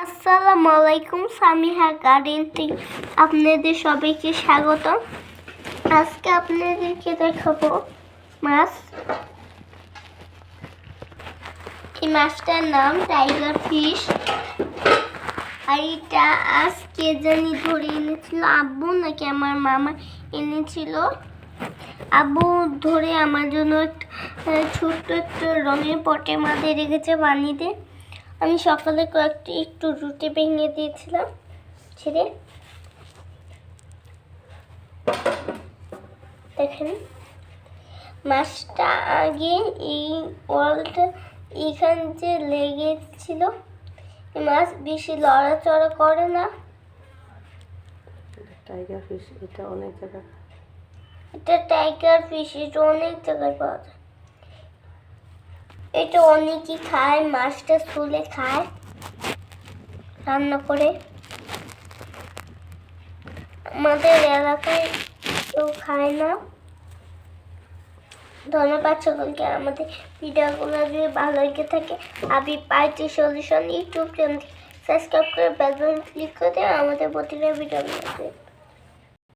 আসসালামু আলাইকুম, সামিহা গার্ডেন থেকে আপনাদের সবাইকে স্বাগত। আজকে আপনাদেরকে দেখাবো মাছ। এই মাছটার নাম টাইগার ফিশ। আর এটা আজকে জানি ধরে এনেছিল আব্বু নাকি আমার মামা এনেছিল। আব্বু ধরে আমার জন্য ছোট্ট একটা রঙের পটে মাঝে রেখেছে পানিতে। আমি সকালে কয়েকটি একটু রুটি ভেঙে দিয়েছিলাম ছেড়ে। দেখেন মাছটা আগে এই ওয়ালটা এখান যে লেগেছিল। এই মাছ বেশি লড়াচড়া করে না। টাইগার ফিশ এটা অনেক জায়গায়, এটা টাইগার ফিশ, এটা অনেক জায়গায় পাওয়া যায়। এটা অনেকেই খায়, মাছটা ছুলে খায় রান্না করে। আমাদের এলাকায় কেউ খায় না। ধন্যবাদ সকলকে। আমাদের ভিডিওগুলো যদি ভালো লেগে থাকে Habib IT solution YouTube channel subscribe করে বেল বাটন ক্লিক করে আমাদের প্রতিটা ভিডিও